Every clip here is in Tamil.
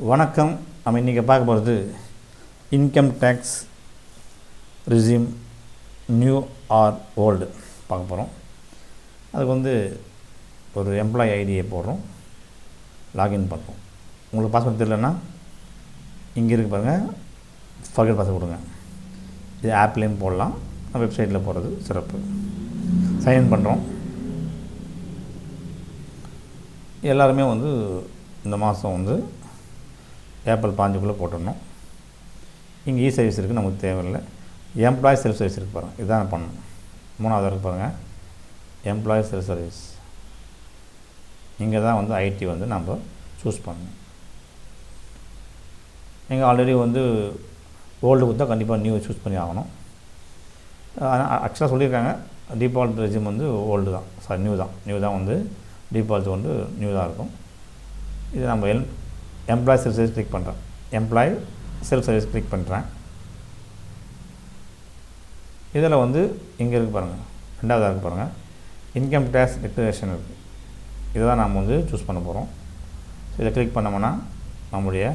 வணக்கம். நம்ம இன்றைக்கி பார்க்க போகிறது income tax resume new or old பார்க்க போகிறோம். அதுக்கு ஒரு எம்ப்ளாயி ஐடியை போடுறோம், லாகின் பண்ணுறோம். உங்களுக்கு பாஸ்வேர்டு தெரியலன்னா இங்கே இருக்கு பாருங்கள், ஃபர்கட் பாஸ்வேர்டு கொடுங்க. இது ஆப்லேயும் போடலாம், வெப்சைட்டில் போடுறது சிறப்பு. சைன்இன் பண்ணுறோம். எல்லாருமே இந்த மாதம் ஏப்ரல் 5 போட்டுடணும். இங்கே இ சர்வீஸ் இருக்குது, நமக்கு தேவையில்லை. எம்ப்ளாயி செல்ஃப் சர்வீஸ் இருக்குது பாருங்கள், இதுதான் பண்ணணும். 3வது இருக்குது பாருங்கள், எம்ப்ளாயி செல்ஃப் சர்வீஸ். இங்கே தான் ஐடி நம்ம சூஸ் பண்ணணும். நீங்கள் ஆல்ரெடி ஓல்டு கொடுத்தா கண்டிப்பாக நியூ சூஸ் பண்ணி ஆகணும். ஆக்சுவலாக சொல்லியிருக்காங்க டிஃபால்ட் ரெஸ்யூம் ஓல்டு தான், சாரி நியூ தான் டிஃபால்ட் நியூ தான் இருக்கும். இது நம்ம எம்ப்ளாயி செல்ஃப் சர்வீஸ் கிளிக் பண்ணுறேன். எம்ப்ளாயி செல்ஃப் சர்வீஸ் கிளிக் பண்ணுறேன். இதில் இங்கே இருக்குது பாருங்கள், 2வது இருக்குது பாருங்கள், இன்கம் டேக்ஸ் டிக்ளரேஷன் இருக்குது. இதை தான் நாம் சூஸ் பண்ண போகிறோம். ஸோ இதை கிளிக் பண்ணோம்னா நம்முடைய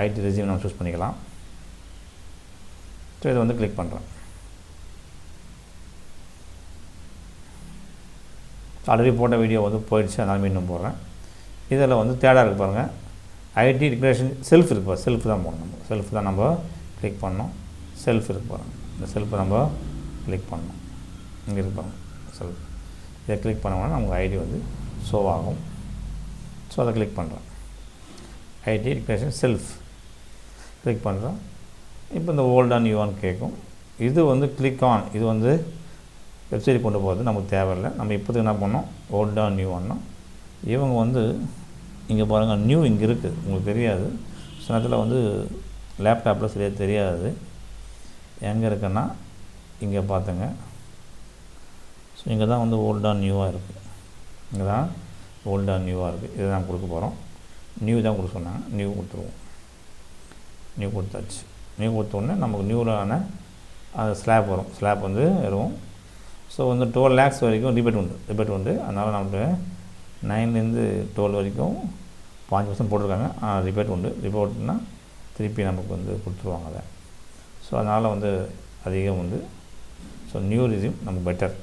ஐடி ரெஸ்யூம் நம்ம சூஸ் பண்ணிக்கலாம். ஸோ இதை கிளிக் பண்ணுறேன். ஆல்ரெடி போட்ட வீடியோ போயிடுச்சு, அதனால் மீண்டும் போடுறேன். இதில் தேர்டாக இருக்குது பாருங்கள், ஐடி டிக்ளரேஷன் செல்ஃப் இருக்குது பாருங்கள். செல்ஃப் தான் போடணும். செல்ஃப் தான் நம்ம கிளிக் பண்ணோம். செல்ஃப் இருக்குது பாருங்கள், இந்த செல்ஃபை நம்ம கிளிக் பண்ணணும். இங்கே இருக்கு பாருங்கள் செல்ஃப். இதை கிளிக் பண்ணோம்னா நமக்கு ஐடி ஷோ ஆகும். ஸோ அதை கிளிக் பண்ணுறேன். ஐடி டிக்ளரேஷன் செல்ஃப் கிளிக் பண்ணுறோம். இப்போ இந்த ஓல்ட் ஆன் நியூவான்னு கேட்கும். இது கிளிக் ஆன், இது வெப்சைட் கொண்டு போகிறது நமக்கு தேவையில்லை. நம்ம இப்போதுக்கு என்ன பண்ணோம், ஓல்ட் ஆன் நியூ ஆனோம். இவங்க இங்கே பாருங்கள், நியூ இங்கே இருக்குது, உங்களுக்கு தெரியாது. சில நேரத்தில் லேப்டாப்பில் சரியாக தெரியாது. எங்கே இருக்குன்னா இங்கே பார்த்துங்க. ஸோ இங்கே தான் ஓல்ட் ஆன் நியூவாக இருக்குது. இங்கே தான் ஓல்ட் ஆன் நியூவாக இருக்குது. இதை தான் கொடுக்க போகிறோம். நியூ தான் கொடுக்க சொன்னாங்க, நியூ கொடுத்துருவோம். நியூ கொடுத்தாச்சு. நியூ கொடுத்தோடனே நமக்கு நியூவான அந்த ஸ்லாப் வரும். ஸ்லாப் வரும். ஸோ 12 lakhs வரைக்கும் ரிபேட் உண்டு. அதனால் நமக்கு 9லேருந்து 12 வரைக்கும் 5% போட்டிருக்காங்க. ரிபேட் உண்டு. ரிபேட்னா திருப்பி நமக்கு கொடுத்துருவாங்க அதை. ஸோ அதனால் அதிகம் ஸோ நியூ ரெஸ்யூம் நமக்கு பெட்டர்.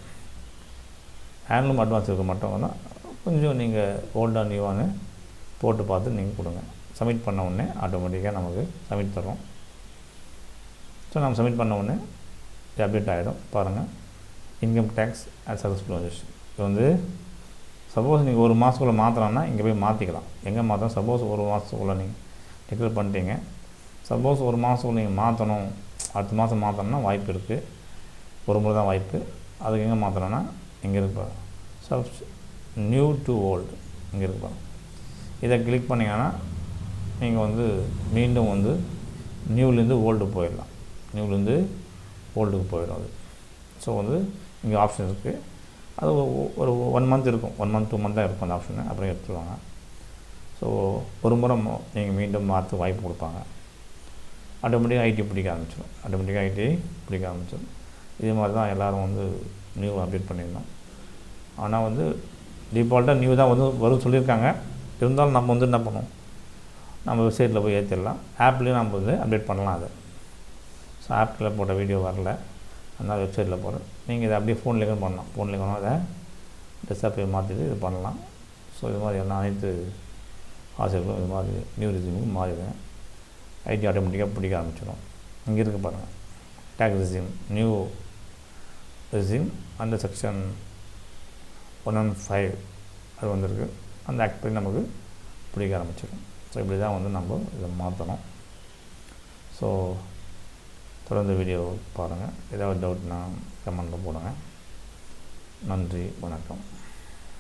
ஹேண்ட்லூம் அட்வான்ஸ் இருக்க மாட்டோம் தான் கொஞ்சம் நீங்கள் ஓல்டாக நியூவானு போட்டு பார்த்து நீங்கள் கொடுங்க. சப்மிட் பண்ண உடனே ஆட்டோமேட்டிக்காக நமக்கு சப்மிட் தரோம். ஸோ நம்ம சப்மிட் பண்ண உடனே இது அப்டேட் ஆகிடும். பாருங்கள், income tax and successful transaction. இது சப்போஸ் நீங்கள் ஒரு மாதத்துக்குள்ளே மாற்றலாம்னா இங்கே போய் மாற்றிக்கலாம். எங்கே மாற்றணும், சப்போஸ் ஒரு மாதத்துக்குள்ளே நீங்கள் டிக்ளேர் பண்ணிட்டீங்க. சப்போஸ் ஒரு மாதத்துக்குள்ளே நீங்கள் மாற்றணும், அடுத்த மாதம் மாற்றணும்னா வாய்ப்பு இருக்குது. ஒரு முறை தான் வாய்ப்பு. அதுக்கு எங்கே மாற்றணும்னா இங்கே இருப்பாங்க, நியூ டு ஓல்டு இங்கே இருப்பாங்க. இதை கிளிக் பண்ணிங்கன்னா நீங்கள் மீண்டும் நியூலேருந்து ஓல்டு போயிடலாம். நியூலேருந்து ஓல்டுக்கு போயிடும் அது. ஸோ இங்கே ஆப்ஷன் இருக்குது. அது ஒரு 1 month இருக்கும், 1 month 2 month தான் இருக்கும் அந்த ஆப்ஷனு. அப்புறம் எடுத்துருவாங்க. ஸோ ஒரு முறை நீங்கள் மீண்டும் மாற்ற வாய்ப்பு கொடுப்பாங்க. ஆட்டோமேட்டிக்காக ஐடி பிடிக்க ஆரம்பிச்சிடும். இதே மாதிரி தான் எல்லோரும் நியூ அப்டேட் பண்ணியிருந்தோம். ஆனால் டிஃபால்ட்டாக நியூ தான் வரும் சொல்லியிருக்காங்க. இருந்தாலும் நம்ம என்ன பண்ணுவோம், நம்ம வெப்சைட்டில் போய் ஏற்றிடலாம். ஆப்லேயும் நம்ம அப்டேட் பண்ணலாம் அதை. ஸோ ஆப்பில் போட்ட வீடியோ வரல, அதனால் வெப்சைட்டில் போகிறேன். நீங்கள் இதை அப்படியே ஃபோன்லேயும் பண்ணலாம். ஃபோன்லேயும் அதை டெஸ்க்டாப்பை மாற்றிட்டு இது பண்ணலாம். ஸோ இது மாதிரி எல்லாம் அனைத்து ஆசைகளும் இது மாதிரி நியூ ரெஸ்யூமுக்கு மாறிடுங்க. ஐடி ஆட்டோமேட்டிக்காக பிடிக்க ஆரம்பிச்சிடும். இங்கே இருக்குது பாருங்கள், tax resume, new resume under section 115 அது வந்திருக்கு. அந்த ஆக்ட் பண்ணி நமக்கு பிடிக்க ஆரம்பிச்சிடும். ஸோ இப்படி தான் நம்ம இதை மாற்றணும். ஸோ தொடர்ந்து வீடியோ பாருங்கள். ஏதாவது டவுட்னா கமெண்ட்டில் போடுங்க. நன்றி, வணக்கம்.